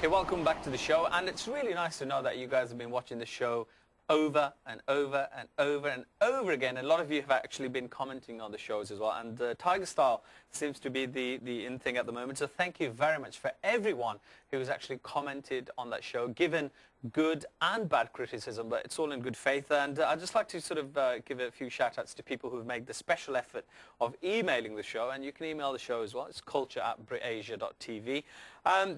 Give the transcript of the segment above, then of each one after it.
Okay, welcome back to the show, and it's really nice to know that you guys have been watching the show over and over and over and over again. A lot of you have actually been commenting on the shows as well, and Tiger Style seems to be the in thing at the moment. So thank you very much for everyone who's actually commented on that show, given good and bad criticism, but it's all in good faith. And I'd just like to sort of give a few shout outs to people who've made the special effort of emailing the show, and you can email the show as well. It's culture@britasia.tv.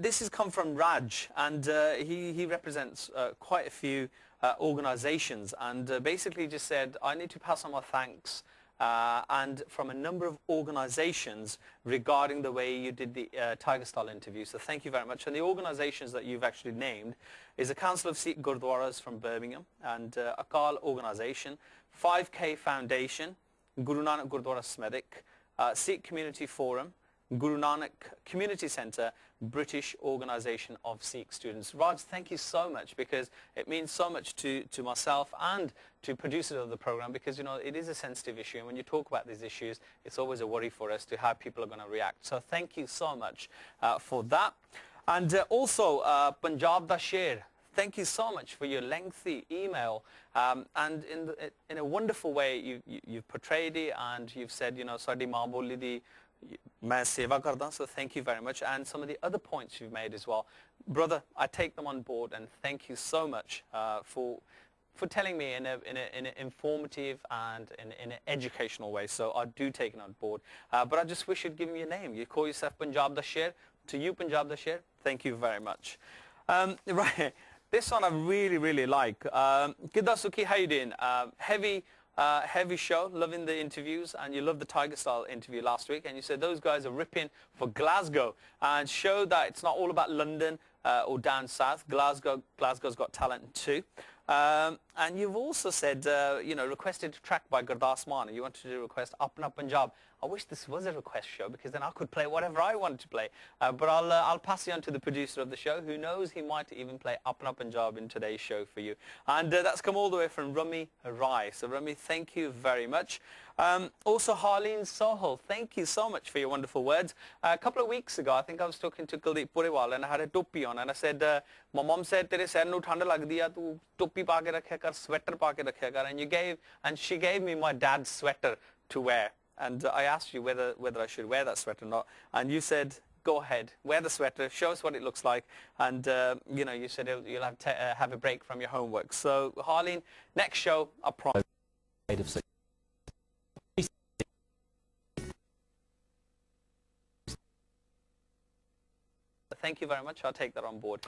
This has come from Raj, and he represents quite a few organizations, and basically just said, I need to pass on my thanks and from a number of organizations regarding the way you did the Tiger Style interview. So thank you very much. And the organizations that you've actually named is the Council of Sikh Gurdwaras from Birmingham, and Akal Organization, 5K Foundation, Guru Nanak Gurdwara Smedik, Sikh Community Forum, Guru Nanak Community Centre, British Organisation of Sikh Students. Raj, thank you so much, because it means so much to myself and to producers of the program, because, you know, it is a sensitive issue, and when you talk about these issues, it's always a worry for us to how people are going to react. So thank you so much for that. And also, Panjab da Sher, thank you so much for your lengthy email, and in a wonderful way you've portrayed it, and you've said, you know, Sadi maa boli di main seva karda, so thank you very much. And some of the other points you've made as well, brother, I take them on board, and thank you so much for telling me in an informative and in an educational way. So I do take it on board, but I just wish you'd give me your name. You call yourself Panjab da Sher. To you, Panjab da Sher, thank you very much. Right, this one I really like. Kidda Sukhi, how you doing? Heavy show, loving the interviews, and you loved the Tiger Style interview last week, and you said those guys are ripping for Glasgow, and showed that it's not all about London or down south. Glasgow's got talent too. And you've also said, you know, requested a track by Gurdas Maan, and you wanted to request Apna Punjab. I wish this was a request show, because then I could play whatever I wanted to play. But I'll pass you on to the producer of the show. Who knows, he might even play Apna Punjab in today's show for you. And that's come all the way from Rummy Rai. So Rummy, thank you very much. Also Harleen Sohal, thank you so much for your wonderful words. A couple of weeks ago, I think I was talking to Kuldeep Puriwal, and I had a topi on, and I said, my mom said, tere sir nu thand lagdi hai, tu topi pa ke rakhya kar, sweater pa ke rakhya kar, and she gave me my dad's sweater to wear. And I asked you whether I should wear that sweater or not, and you said, go ahead, wear the sweater, show us what it looks like, and you know, you said you'll have a break from your homework. So Harleen, next show, I promise. Thank you very much. I'll take that on board.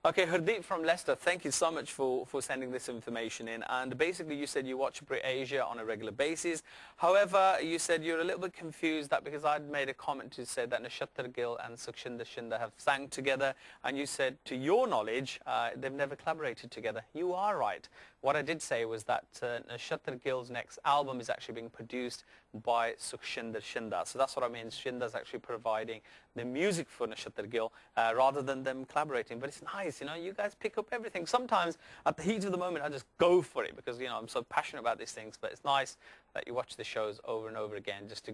Okay, Hardeep from Leicester, thank you so much for sending this information in. And basically you said you watch Brit-Asia on a regular basis. However, you said you're a little bit confused that because I'd made a comment to say that Nashattar Gill and Sukhshinder Shinda have sang together, and you said, to your knowledge, they've never collaborated together. You are right. What I did say was that Nashattar Gill's next album is actually being produced by Sukhshinder Shinda. So that's what I mean. Shinda's actually providing the music for Nashattar Gill rather than them collaborating. But it's nice, you know, you guys pick up everything. Sometimes at the heat of the moment I just go for it because, you know, I'm so passionate about these things. But it's nice that you watch the shows over and over again just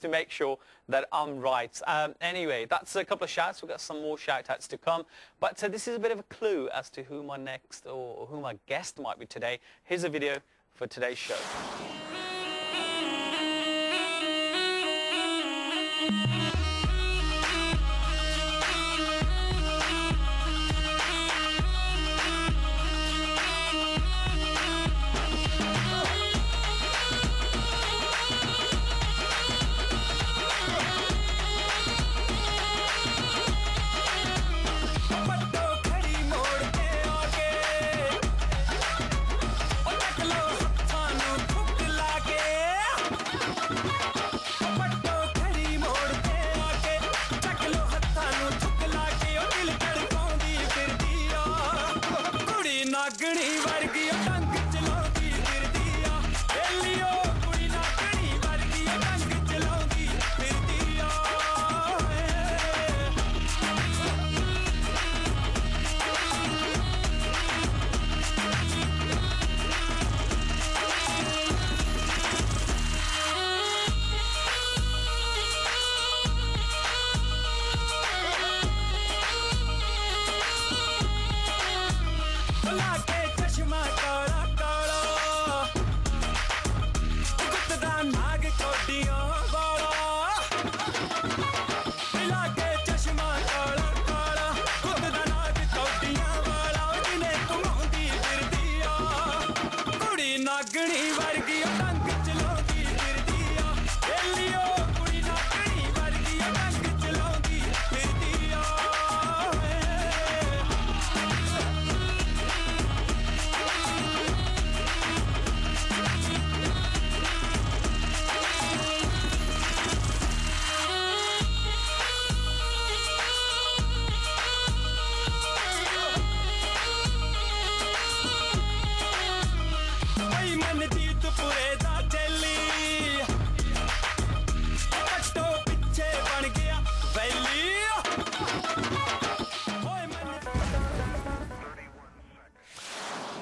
to make sure that I'm right. Anyway, that's a couple of shouts. We've got some more shout outs to come. But this is a bit of a clue as to who my next or who my guest might be today. Here's a video for today's show.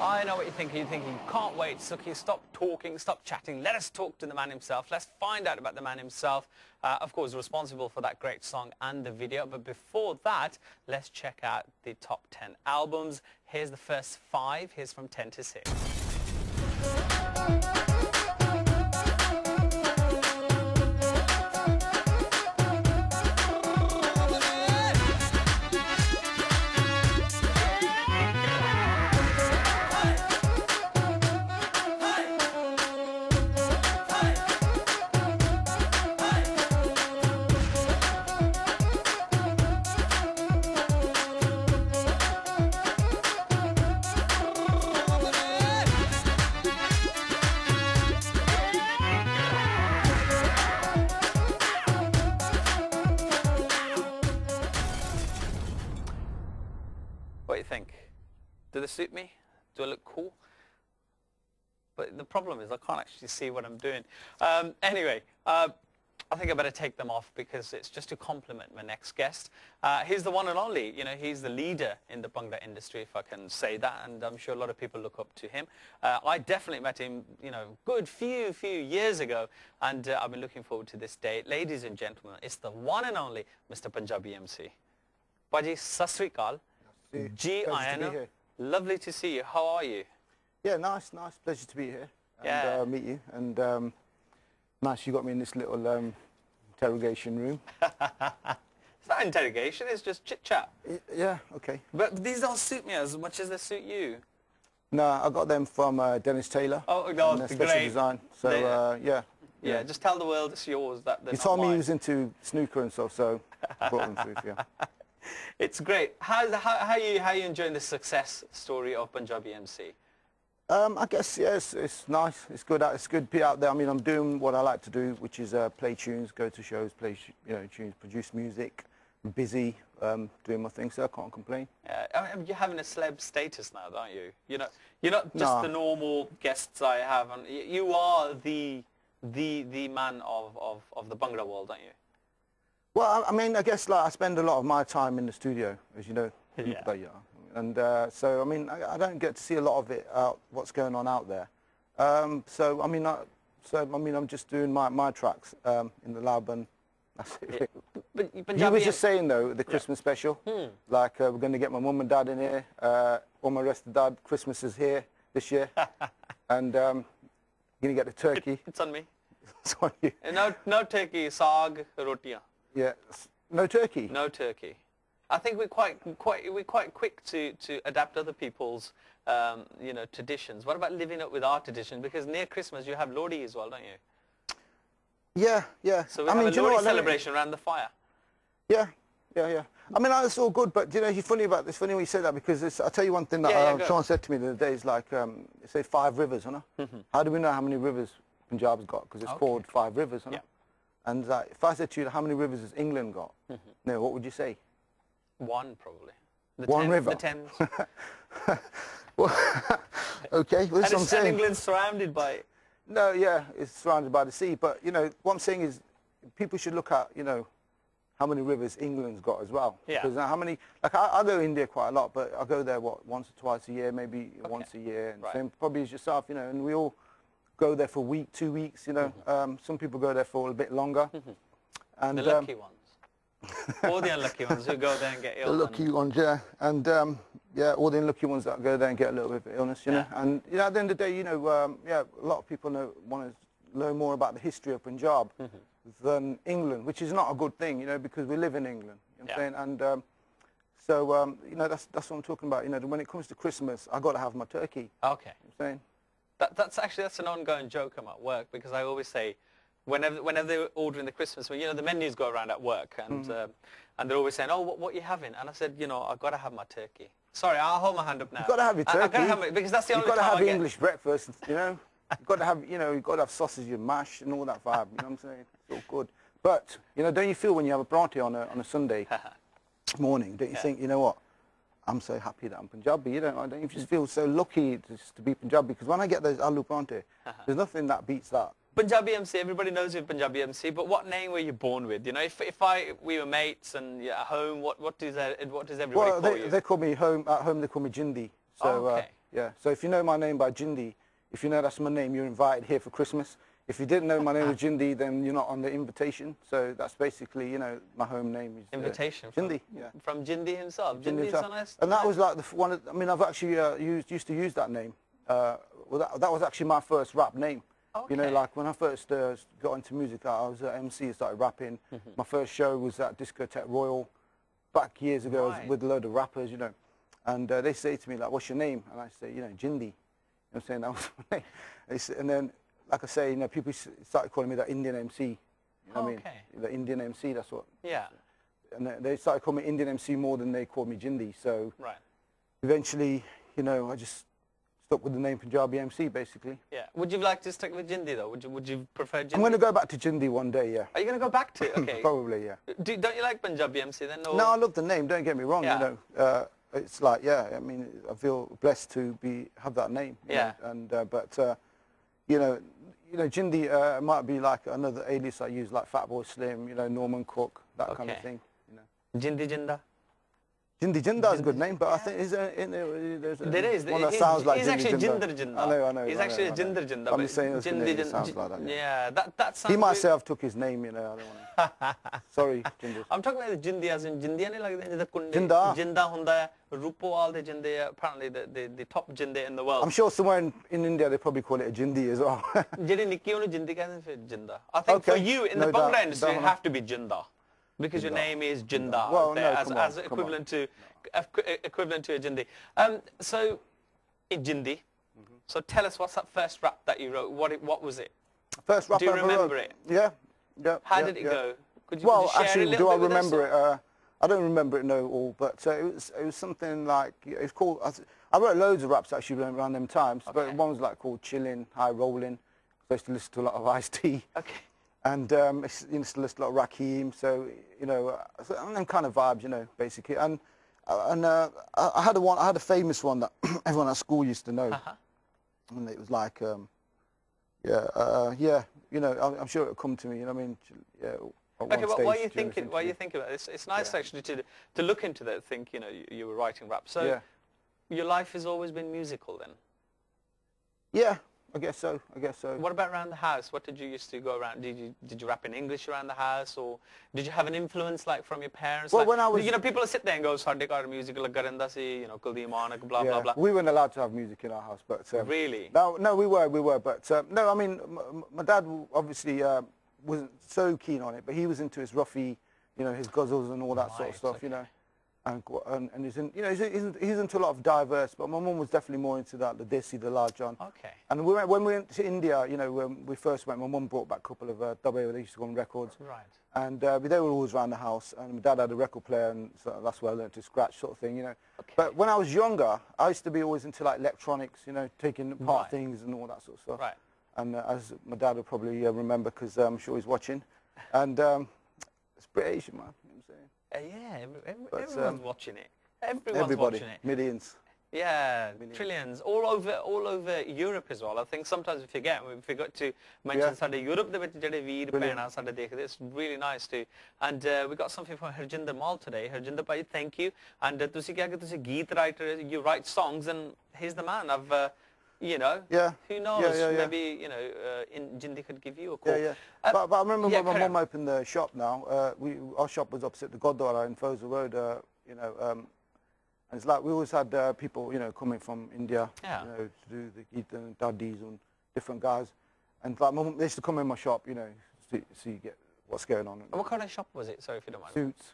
I know what you're thinking. You're thinking, can't wait, Sukhi, stop talking, stop chatting. Let us talk to the man himself. Let's find out about the man himself. Of course, responsible for that great song and the video. But before that, let's check out the top 10 albums. Here's the first 5. Here's from 10 to 6. What do you think? Do they suit me? Do I look cool? But the problem is I can't actually see what I'm doing. Anyway, I think I better take them off because it's just to compliment my next guest. He's the one and only, you know, he's the leader in the Bhangra industry, if I can say that, and I'm sure a lot of people look up to him. I definitely met him, you know, good few years ago, and I've been looking forward to this day. Ladies and gentlemen, it's the one and only Mr. Panjabi MC. Paji, sat sri akal. G, I know. Lovely to see you. How are you? Yeah, nice. Pleasure to be here and meet you. And nice you got me in this little interrogation room. It's not interrogation, it's just chit-chat. Yeah, okay. But these don't suit me as much as they suit you. No, I got them from Dennis Taylor. Oh, no, special great. Design. So, yeah. Yeah, just tell the world it's yours. You told me he was into snooker and stuff, so I brought them through for you. It's great. How you enjoying the success story of Panjabi MC? I guess, yes, it's nice. It's good. It's good to be out there. I mean, I'm doing what I like to do, which is play tunes, go to shows, play tunes, produce music. I'm busy doing my thing, so I can't complain. I mean, you're having a celeb status now, aren't you? You're not just the normal guests I have, and you are the man of the Bhangra world, aren't you? Well, I mean, I guess like I spend a lot of my time in the studio, as you know. Yeah. And so, I mean, I don't get to see a lot of it, what's going on out there. So, I mean, I'm just doing my tracks in the lab, and that's it. But you were just saying, though, the Christmas special, like we're going to get my mum and dad in here, all my rest of dad, Christmas is here this year, and you're going to get the turkey. It's on me. It's on you. No turkey, saag, rotiya. Yeah, no turkey. No turkey. I think we're quite quick to adapt other people's traditions. What about living up with our tradition? Because near Christmas you have Lodi as well, don't you? Yeah. So we have a Lodi celebration around the fire. Yeah. I mean, it's all good, but you know, it's funny when you say that, because I'll tell you one thing that Sean said to me the other day. Is like, say 5 rivers, you know? How do we know how many rivers Punjab's got? Because it's called 5 rivers, you know? And if I said to you, how many rivers has England got? No, what would you say? 1, probably. One river? The Thames. Well, okay, well, that's what I'm saying. And England's surrounded by... No, yeah, it's surrounded by the sea. But, you know, what I'm saying is people should look at, you know, how many rivers England's got as well. Yeah. Because how many... Like, I go to India quite a lot, but I go there, once or twice a year, maybe once a year. And same probably as yourself, you know, and we all go there for a week, 2 weeks, you know. Some people go there for a bit longer. And the lucky ones. All the unlucky ones who go there and get ill. The lucky ones, yeah. And, yeah, all the unlucky ones that go there and get a little bit of illness, you know. And, you know, at the end of the day, you know, yeah, a lot of people want to learn more about the history of Punjab than England, which is not a good thing, you know, because we live in England, you know what I'm saying? And so, you know, that's what I'm talking about. You know, when it comes to Christmas, I've got to have my turkey. Okay. You know what I'm saying? That's an ongoing joke at work, because I always say, whenever they're ordering the Christmas meal, the menus go around at work, and they're always saying, "Oh, what you having?" And I said, I've got to have my turkey. Sorry, I'll hold my hand up now. You've got to have your turkey. I've got to have it, because that's the only time I get. You've got to have English breakfast, You've got to have, you've got to have sausage and mash and all that vibe. You know what I'm saying? It's all good. But don't you feel when you have a party on a Sunday morning? Don't you think, you know what? I'm so happy that I'm Punjabi. Don't you just feel so lucky to be Punjabi? Because when I get those aloo parante, there's nothing that beats that. Punjabi MC, everybody knows you're Punjabi MC, but what name were you born with? If we were mates and at home, what does everybody call you? They call me at home they call me Jindi. So okay. yeah. So if you know my name by Jindi, if you know that's my name, you're invited here for Christmas. If you didn't know my name was Jindi, then you're not on the invitation. So that's basically, my home name is invitation. Jindi, From Jindi himself. Jindi is a nice. And that was like one of, I've actually used to use that name. Well, that was actually my first rap name. Okay. Like when I first got into music, I was at MC and started rapping. My first show was at Discotheque Royal back years ago with a load of rappers, And they say to me, like, what's your name? And I say, Jindi. I'm saying that was my name. And then, like I say, people started calling me that Indian MC. You know what I mean? The Indian MC, that's what. Yeah. And they started calling me Indian MC more than they called me Jindi. So eventually, I just stuck with the name Punjabi MC, basically. Yeah. Would you like to stick with Jindi, though? Would you prefer Jindi? I'm going to go back to Jindi one day, yeah. Are you going to go back to it? Okay. Probably, yeah. Don't you like Punjabi MC then? Or? No, I love the name. Don't get me wrong, it's like, I feel blessed to have that name. But Jindi might be like another alias I use, like Fatboy Slim, Norman Cook, that kind of thing. Jindi Jinda. Jindi Jinda is a good name, but I think there's one that sounds like he's Jindi actually Jinda. Jinder Jinda. I know. He's actually a Jinder Jinda. I'm just saying it sounds like that. Yeah, that sounds. He might say I've took his name, I don't want to. Sorry, Jinder. I'm talking about the Jindi as in Jindiya nahi lagde the kunde. Jinda hunda hai, Rupawal de Jinde, apparently the top Jinde in the world. I'm sure somewhere in India they probably call it a Jindi as well. Jede nikki onu Jindi kehte hain Jinda. I think for you in the Bhangra industry you have to be Jinda. Because your name is Jinda, well, as equivalent to a Jindi. So, in Jindi, so tell us, what's that first rap that you wrote? What was it? First rap Do you remember it? Yeah. How did it go? Could you share actually, it a little do I bit with remember us? it? I don't remember it all, but it was something like it's called. I wrote loads of raps actually around them times, but one was like called Chillin', High Rollin'. I used to listen to a lot of Ice-T. Okay. And it's listen to a lot of Rakim, so them kind of vibes, basically. And I had a famous one that everyone at school used to know, and it was like, I'm sure it'll come to me. I mean, yeah. Okay, but while you think about it, it's nice actually to look into that. Think you were writing rap, so your life has always been musical then. Yeah. I guess so. What about around the house? What did you used to go around? Did you rap in English around the house, or did you have an influence like from your parents? Well, like, when I was, people sit there and go, "ਸਾਡੇ ਘਰ music ਲੱਗਦਾ ਸੀ, Kuldeep Manak, blah blah blah." We weren't allowed to have music in our house, but really? No, we were, but no. I mean, my dad obviously wasn't so keen on it, but he was into his Ruffy, his guzzles and all that sort of stuff, And he's he's into a lot of diverse, but my mum was definitely more into that, the Desi, the Large John. Okay. And when we went to India, when we first went, my mum brought back a couple of they used to go on records. Right. And they were always around the house, and my dad had a record player, and so that's where I learned to scratch, sort of thing, Okay. But when I was younger, I used to be always into like electronics, taking apart things and all that sort of stuff. Right. And as my dad will probably remember, because I'm sure he's watching, and it's British, man. Everyone's watching it. Everybody, watching it. Millions. Yeah, millions. Trillions. All over Europe as well. I think sometimes we forgot to mention Europe. It's really nice too. And we got something from Harjinder Mal today. Harjinder Bhai, thank you. And geet writer, you write songs, and he's the man. Who knows? Maybe Jindi could give you a call. But I remember when my mum opened the shop. Now our shop was opposite the Godwara in Fosa Road. And it's like we always had people coming from India, to do the Geet and Daddies and different guys. And like my mum, they used to come in my shop, see what's going on. What kind of shop was it? Sorry if you don't mind. Suits,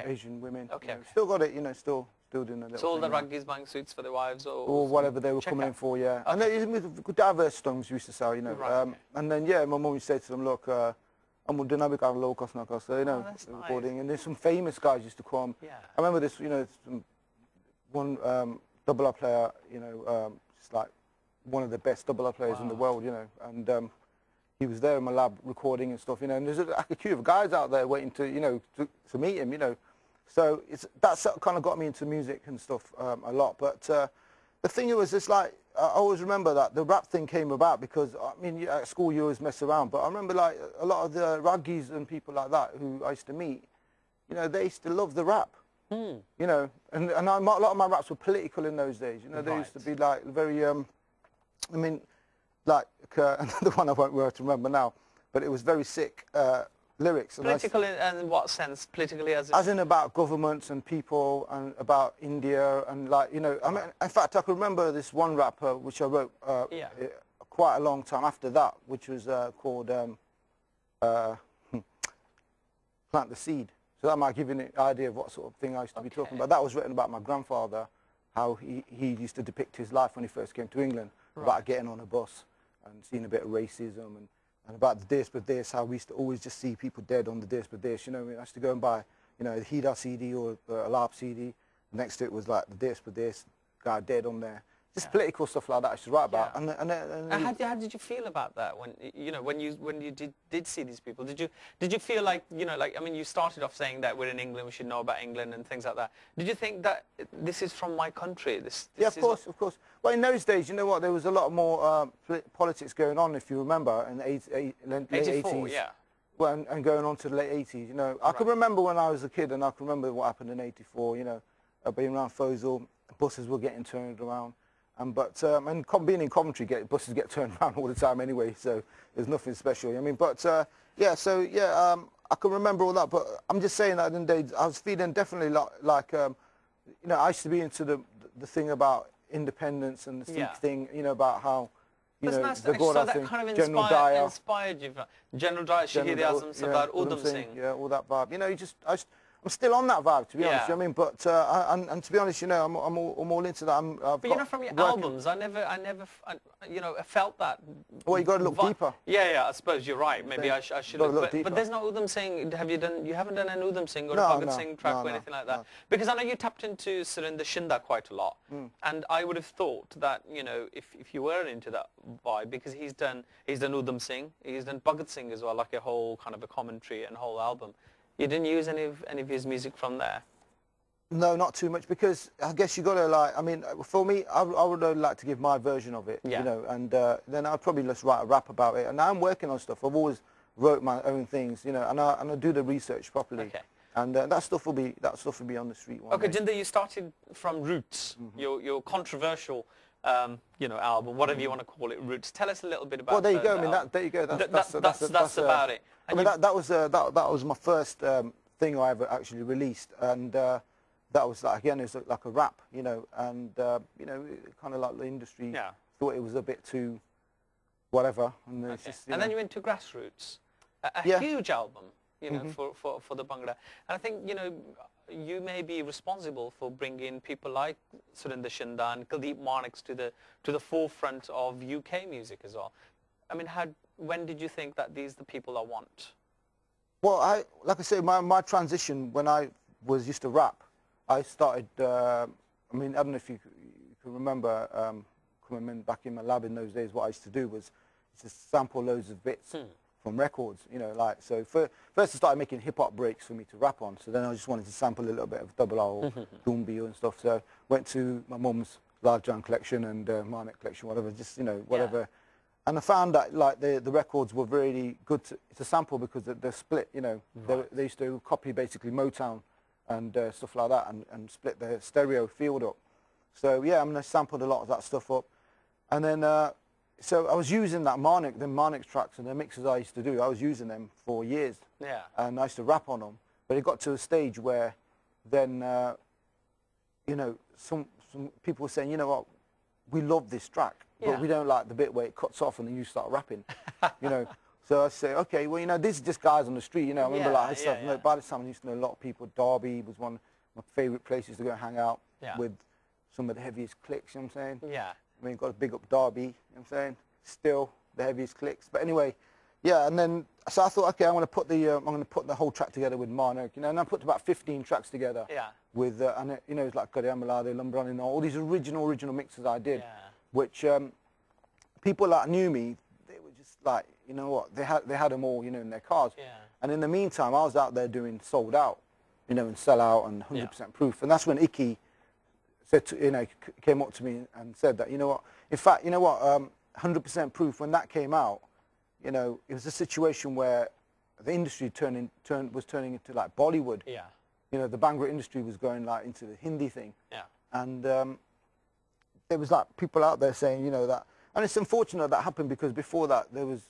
Asian women. Okay. Still got it, still building a little So all the thing there. ruggies buying suits for their wives Or whatever they were coming in for, yeah. Okay. And it was diverse stones we used to sell, you know. Right, okay. And then, yeah, my mum would say to them, look, I'm going to have a low cost, no cost, so, you know, that's recording. nice. And there's some famous guys used to come. Yeah. I remember this, you know, one double R player, you know, just like one of the best double R players in the world, you know. And he was there in my lab recording and stuff, you know. And there's like a queue of guys out there waiting to, you know, to meet him, you know. So that's kind of got me into music and stuff a lot. But the thing was, it's like, I always remember that the rap thing came about because, I mean, at school you always mess around, but I remember like a lot of the ruggies and people like that who I used to meet, you know, they used to love the rap, you know, and a lot of my raps were political in those days, you know, they used to be like very, I mean, like, another one I won't be able to remember now, but it was very sick lyrics. Political in what sense? Politically as in about governments and people and about India and like, you know, I mean, in fact, I can remember this one rapper which I wrote quite a long time after that, which was called Plant the Seed. So that might give you an idea of what sort of thing I used to be talking about. That was written about my grandfather, how he used to depict his life when he first came to England, about getting on a bus and seeing a bit of racism and about the this but this, how we used to always just see people dead on the this but this, you know. I used to go and buy, you know, a Hida CD or a LARP CD. Next to it was like the this but this, guy dead on there. Just political stuff like that I used to write about. And how did you feel about that when, you know, when you did see these people? Did you feel like, you know, like, I mean, you started off saying that we're in England, we should know about England and things like that. Did you think that this is from my country? Yeah, of course, of course. Well, in those days, you know what, there was a lot more politics going on, if you remember, in the late 80s. Yeah. Well, and going on to the late 80s, you know. I can remember when I was a kid, and I can remember what happened in 84, you know, being around Fossil, buses were getting turned around. And being in Coventry, buses get turned around all the time anyway, so there's nothing special. I mean, but yeah, so yeah, I can remember all that. But I'm just saying that in the day, I was feeling definitely like you know, I used to be into the thing about independence and the Sikh thing, you know, about how, you know, nice. the Gora that thing, kind of General Dyer, inspired you. General Dyer, Shahid Azam, Sardar Udham Singh. Yeah, all that vibe. You know, I'm still on that vibe, to be honest. You know what I mean, but and to be honest, you know, I'm all into that. But you know, from your albums, I never, you know, I felt that. Well, you got to look deeper. Yeah, I suppose you're right. Maybe I should look deeper. But there's no Udham Singh. You haven't done an Udham Singh or a Bhagat Singh track or anything like that? Because I know you tapped into Surinder Shinda quite a lot, and I would have thought that, you know, if you were into that vibe, because he's done Udham Singh, he's done Bhagat Singh as well, like a whole kind of a commentary and whole album. You didn't use any of his music from there? No, not too much, because I guess you got to, like, I mean, for me, I would like to give my version of it, you know, and then I'd probably just write a rap about it. And now I'm working on stuff. I've always wrote my own things, you know, and I do the research properly. Okay. And that stuff will be on the street one day. Jinder, you started from Roots, your controversial, you know, album, whatever you want to call it, Roots. Tell us a little bit about. Well, there you go. I mean, there you go. That's about it. And I mean, that was my first thing I ever actually released, and that was like, again, it was like a rap, you know, and you know, kind of like the industry thought it was a bit too whatever, and it's just, and then you went to Grassroots, a huge album, you know, for the Bhangra. And I think, you know, you may be responsible for bringing people like Surinder Shinda and Kuldeep Manik to the forefront of UK music as well. I mean, when did you think that these are the people I want? Well, like I say, my transition, when I used to rap, I started, I mean, I don't know if you can remember coming back in my lab in those days, what I used to do was just sample loads of bits from records, you know, like, so first I started making hip-hop breaks for me to rap on, so then I just wanted to sample a little bit of Double R or Doomby and stuff, so went to my mum's Large John collection and Marnet collection, whatever, just, you know, whatever. And I found that, like, the records were really good to sample, because they're split, you know. They used to copy basically Motown and stuff like that, and split the stereo field up. So yeah, I mean, I sampled a lot of that stuff up. And then, so I was using the Marnix tracks and the mixes I used to do, I was using them for years. Yeah. And I used to rap on them. But it got to a stage where then, you know, some people were saying, you know what, we love this track, but we don't like the bit where it cuts off and then you start rapping, you know. So I say, okay, well, you know, this is just guys on the street, you know. I remember, like, by this time I used to know a lot of people. Derby was one of my favourite places to go and hang out. Yeah. with some of the heaviest clicks, you know what I'm saying? Yeah. I mean, got to big up Derby, you know what I'm saying? Still the heaviest clicks. But anyway, yeah, and then, so I thought, okay, I'm going to put the whole track together with Marnock, you know, and I put about 15 tracks together. Yeah. With, and it, you know, it's like Gary Amalade, Lumbrani, all these original mixes I did, Yeah. which people that knew me, they were just like, you know what, they had them all, you know, in their cars. Yeah. And in the meantime, I was out there doing Sold Out, you know, and Sell Out and 100% Proof. And that's when Icky said, you know, came up to me and said that, you know what, in fact, you know what, 100% Proof, when that came out, you know, it was a situation where the industry was turning into like Bollywood. Yeah. You know, the Bhangra industry was going like into the Hindi thing. Yeah. And there was like people out there saying, you know, that, and it's unfortunate that happened because before that there was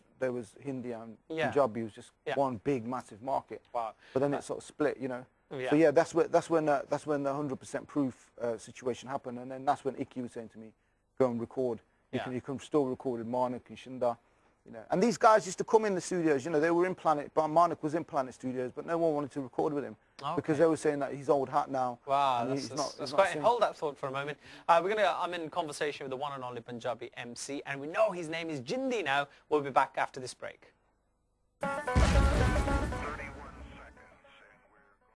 Hindi and Punjabi was just one big massive market. Wow. But then it sort of split, you know. Yeah. So yeah, that's when the 100% Proof situation happened, and then that's when Icky was saying to me, go and record. You can still record with Marnock and Shinda. You know, and these guys used to come in the studios, you know, they were in Planet, but Marnock was in Planet Studios, but no one wanted to record with him because they were saying that he's old hat now. Wow, that's quite, hold that thought for a moment. I'm in conversation with the one and only Punjabi MC, and we know his name is Jindi now. We'll be back after this break.